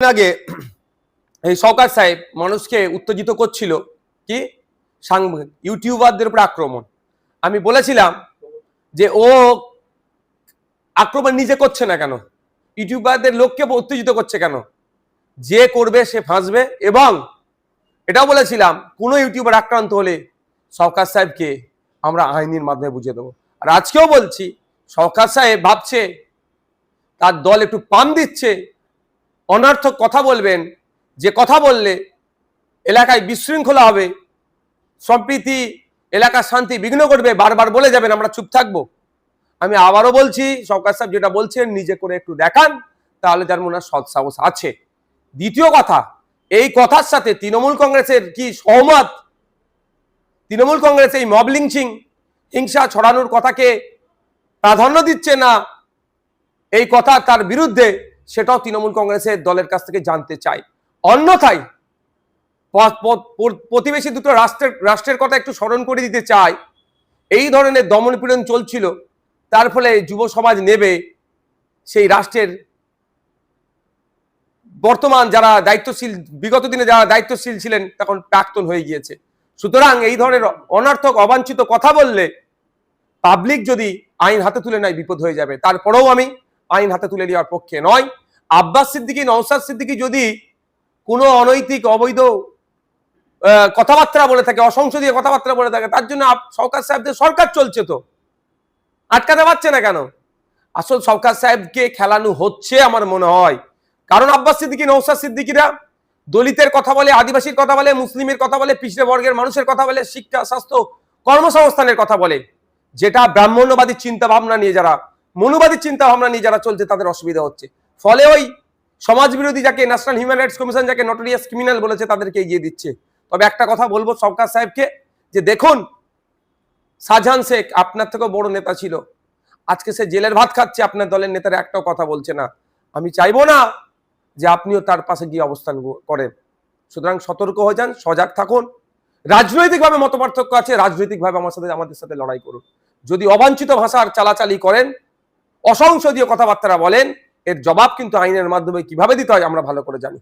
আগে এই শওকত সাহেব মানুষকে উত্তেজিত করছিল কি ইউটিউবারদের উপর আক্রমণ। আমি বলেছিলাম যে ও আক্রমণ নিজে করছে না কেন, ইউটিউবারদের লোককে উত্তেজিত করছে কেন? যে করবে সে ফাঁসবে। এবং এটাও বলেছিলাম কোনো ইউটিউবার আক্রান্ত হলে শওকত সাহেবকে আমরা আইনের মাধ্যমে বুঝিয়ে দেবো। আর আজকেও বলছি, শওকত সাহেব ভাবছে তার দল একটু পাম দিচ্ছে, অনর্থক কথা বলবেন, যে কথা বললে এলাকায় বিশৃঙ্খলা হবে, সম্প্রীতি এলাকার শান্তি বিঘ্ন ঘটবে, বারবার বলে যাবেন, আমরা চুপ থাকবো। আমি আবারও বলছি, শওকত সাহেব যেটা বলছেন নিজে করে একটু দেখান, তাহলে যার মনে সৎ সাহস আছে। দ্বিতীয় কথা, এই কথার সাথে তৃণমূল কংগ্রেসের কি সহমত? তৃণমূল কংগ্রেস এই মব লিঞ্চিং, হিংসা ছড়ানোর কথাকে প্রাধান্য দিচ্ছে না এই কথা তার বিরুদ্ধে, সেটাও তৃণমূল কংগ্রেসের দলের কাছ থেকে জানতে চাই। অন্যথায় প্রতিবেশী দুটো রাষ্ট্রের কথা একটু স্মরণ করে দিতে চাই। এই ধরনের দমনপীড়ন চলছিল, তার ফলে যুব সমাজ নেবে সেই রাষ্ট্রের বর্তমান যারা দায়িত্বশীল, বিগত দিনে যারা দায়িত্বশীল ছিলেন তখন প্রাক্তন হয়ে গিয়েছে। সুতরাং এই ধরনের অনর্থক অবাঞ্ছিত কথা বললে পাবলিক যদি আইন হাতে তুলে নেয় বিপদ হয়ে যাবে। তারপরেও আমি আইন হাতে তুলে নেওয়ার পক্ষে নয়। আব্বাস সিদ্দিকী, নওশাদ সিদ্দিকী যদি কোনো অনৈতিক অবৈধ কথাবার্তা বলে থাকে, অসংসদীয় কথাবার্তা বলে থাকে, তার জন্য শওকত সাহেবদের সরকার চলছে, তো আটকাতে পারছে না কেন? আসল শওকত সাহেবকে খেলানো হচ্ছে আমার মনে হয়। কারণ আব্বাস সিদ্দিকী, নওশাদ সিদ্দিকীরা দলিতের কথা বলে, আদিবাসীর কথা বলে, মুসলিমের কথা বলে, পিছড়ে বর্গের মানুষের কথা বলে, শিক্ষা, স্বাস্থ্য, কর্মসংস্থানের কথা বলে, যেটা ব্রাহ্মণ্যবাদী চিন্তা ভাবনা নিয়ে যারা, মনুবাদী চিন্তা ভাবনা নিয়ে যারা চলছে তাদের অসুবিধা হচ্ছে। ফলে ওই সমাজ বিরোধী যাকে ন্যাশনাল হিউম্যান রাইটস কমিশন যাকে নটোরিয়াস ক্রিমিনাল বলেছে তাদেরকে এগিয়ে দিচ্ছে। তবে একটা কথা বলবো শওকত সাহেবকে, যে দেখুন, শাহজাহান শেখ আপনার থেকেও বড় নেতা ছিল, আজকে সে জেলের ভাত খাচ্ছে, আপনার দলের নেতারা একটাও কথা বলছে না। আমি চাইবো না যে আপনিও তার পাশে গিয়ে অবস্থান করেন। সুতরাং সতর্ক হয়ে যান, সজাগ থাকুন। রাজনৈতিকভাবে মতপার্থক্য আছে, রাজনৈতিকভাবে আমাদের সাথে লড়াই করুন। যদি অবাঞ্ছিত ভাষার চালাচালি করেন, অসংসদীয় কথাবার্তা বলেন, এর জবাব কিন্তু আইনের মাধ্যমে কিভাবে দিতে হয় আমরা ভালো করে জানি।